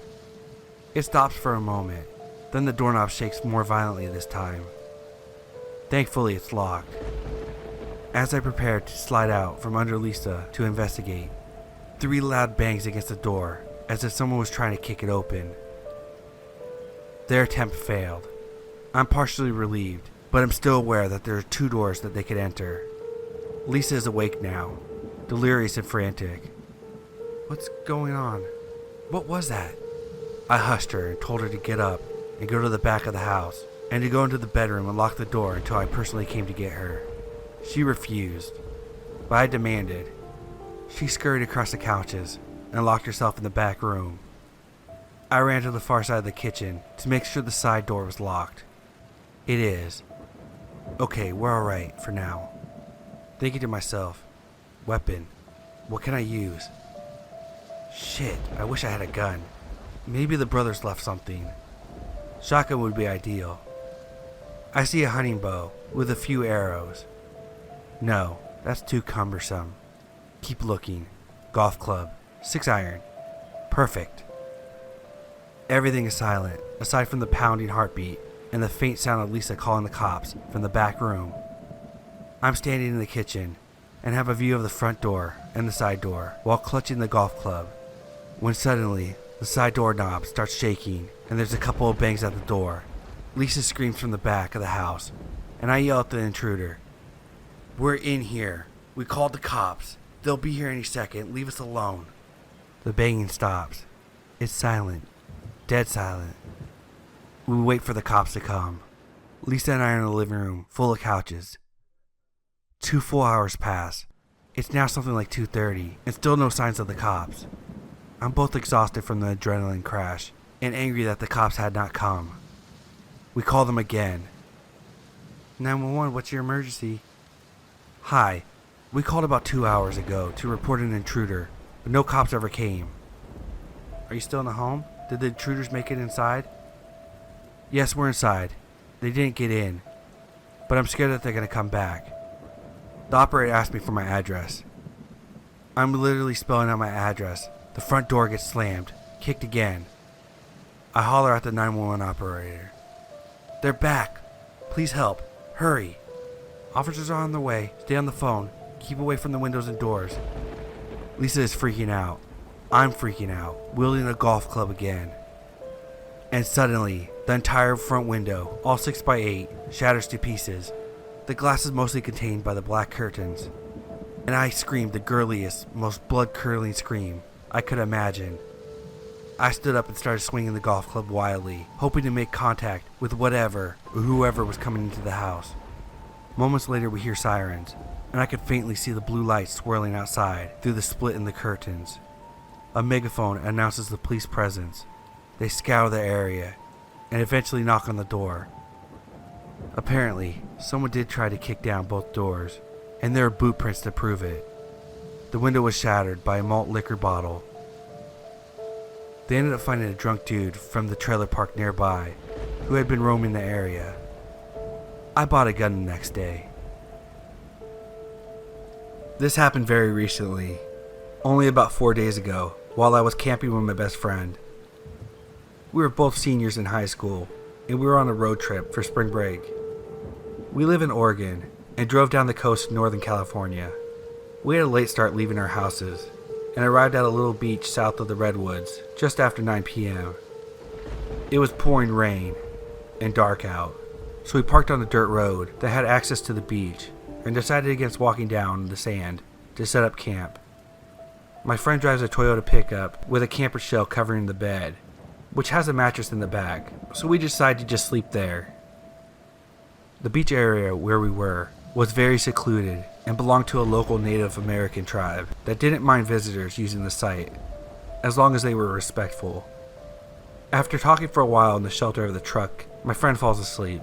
B: It stops for a moment, then the doorknob shakes more violently this time. Thankfully, it's locked. As I prepared to slide out from under Lisa to investigate, 3 loud bangs against the door, as if someone was trying to kick it open. Their attempt failed. I'm partially relieved, but I'm still aware that there are 2 doors that they could enter. Lisa is awake now, delirious and frantic. What's going on? What was that? I hushed her and told her to get up and go to the back of the house, and to go into the bedroom and lock the door until I personally came to get her. She refused, but I demanded. She scurried across the couches and locked herself in the back room. I ran to the far side of the kitchen to make sure the side door was locked. It is. Okay, we're alright for now. Thinking to myself, weapon, what can I use? Shit, I wish I had a gun. Maybe the brothers left something. Shotgun would be ideal. I see a hunting bow with a few arrows. No, that's too cumbersome. Keep looking. Golf club. 6-iron. Perfect. Everything is silent, aside from the pounding heartbeat and the faint sound of Lisa calling the cops from the back room. I'm standing in the kitchen and have a view of the front door and the side door while clutching the golf club, when suddenly the side door knob starts shaking and there's a couple of bangs at the door. Lisa screams from the back of the house and I yell at the intruder. We're in here. We called the cops. They'll be here any second. Leave us alone. The banging stops. It's silent. Dead silent. We wait for the cops to come. Lisa and I are in the living room, full of couches. 2 full hours pass. It's now something like 2:30, and still no signs of the cops. I'm both exhausted from the adrenaline crash, and angry that the cops had not come. We call them again. 911, what's your emergency? Hi. We called about 2 hours ago to report an intruder, but no cops ever came. Are you still in the home? Did the intruders make it inside? Yes, we're inside. They didn't get in, but I'm scared that they're going to come back. The operator asked me for my address. I'm literally spelling out my address. The front door gets slammed, kicked again. I holler at the 911 operator. They're back. Please help. Hurry. Officers are on their way. Stay on the phone. Keep away from the windows and doors. Lisa is freaking out. I'm freaking out, wielding a golf club again. And suddenly, the entire front window, all 6x8, shatters to pieces. The glass is mostly contained by the black curtains. And I screamed the girliest, most blood-curdling scream I could imagine. I stood up and started swinging the golf club wildly, hoping to make contact with whatever or whoever was coming into the house. Moments later we hear sirens, and I could faintly see the blue lights swirling outside through the split in the curtains. A megaphone announces the police presence. They scour the area, and eventually knock on the door. Apparently, someone did try to kick down both doors, and there are boot prints to prove it. The window was shattered by a malt liquor bottle. They ended up finding a drunk dude from the trailer park nearby, who had been roaming the area. I bought a gun the next day. This happened very recently, only about 4 days ago, while I was camping with my best friend. We were both seniors in high school, and we were on a road trip for spring break. We live in Oregon, and drove down the coast to Northern California. We had a late start leaving our houses, and arrived at a little beach south of the Redwoods just after 9 p.m. It was pouring rain, and dark out, so we parked on a dirt road that had access to the beach, and decided against walking down the sand to set up camp. My friend drives a Toyota pickup with a camper shell covering the bed, which has a mattress in the back, so we decided to just sleep there. The beach area where we were was very secluded and belonged to a local Native American tribe that didn't mind visitors using the site, as long as they were respectful. After talking for a while in the shelter of the truck, my friend falls asleep.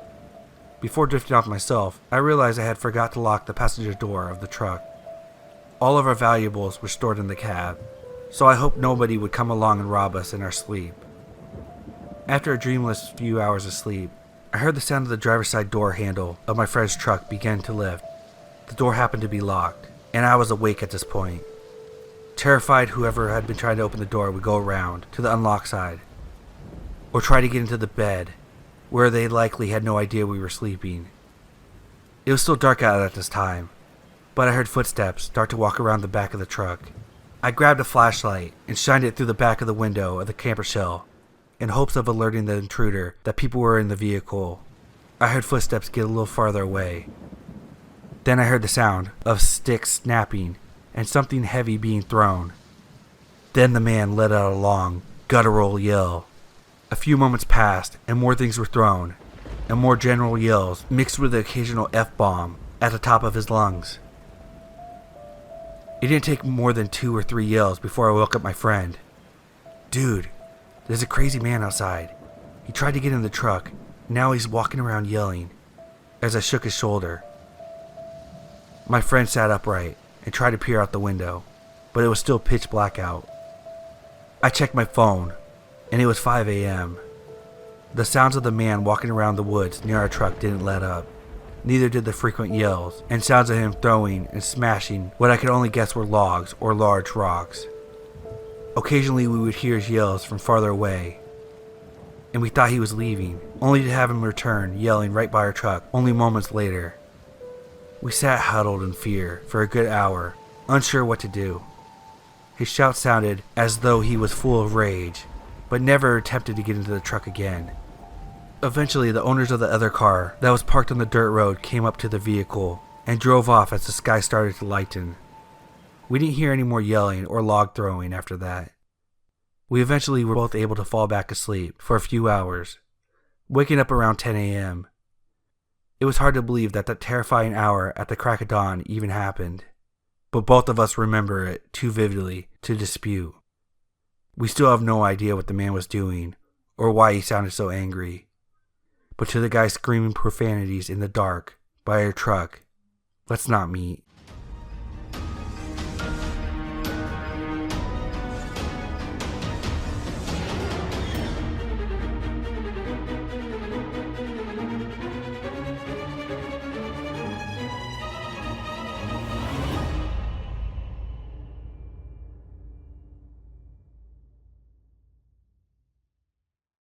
B: Before drifting off myself, I realized I had forgot to lock the passenger door of the truck. All of our valuables were stored in the cab, so I hoped nobody would come along and rob us in our sleep. After a dreamless few hours of sleep, I heard the sound of the driver's side door handle of my friend's truck begin to lift. The door happened to be locked, and I was awake at this point. Terrified whoever had been trying to open the door would go around to the unlocked side, or try to get into the bed, where they likely had no idea we were sleeping. It was still dark out at this time, but I heard footsteps start to walk around the back of the truck. I grabbed a flashlight and shined it through the back of the window of the camper shell, in hopes of alerting the intruder that people were in the vehicle. I heard footsteps get a little farther away. Then I heard the sound of sticks snapping and something heavy being thrown. Then the man let out a long, guttural yell. A few moments passed and more things were thrown, and more general yells mixed with the occasional F-bomb at the top of his lungs. It didn't take more than 2 or 3 yells before I woke up my friend. Dude, There's a crazy man outside. He tried to get in the truck. Now he's walking around yelling. As I shook his shoulder. My friend sat upright and tried to peer out the window, but it was still pitch black out. I checked my phone, and it was 5 a.m. The sounds of the man walking around the woods near our truck didn't let up. Neither did the frequent yells and sounds of him throwing and smashing what I could only guess were logs or large rocks. Occasionally we would hear his yells from farther away, and we thought he was leaving, only to have him return yelling right by our truck only moments later. We sat huddled in fear for a good hour, unsure what to do. His shout sounded as though he was full of rage, but never attempted to get into the truck again. Eventually, the owners of the other car that was parked on the dirt road came up to the vehicle and drove off as the sky started to lighten. We didn't hear any more yelling or log throwing after that. We eventually were both able to fall back asleep for a few hours, waking up around 10 a.m. It was hard to believe that terrifying hour at the crack of dawn even happened, but both of us remember it too vividly to dispute. We still have no idea what the man was doing or why he sounded so angry. But to the guy screaming profanities in the dark by our truck, let's not meet.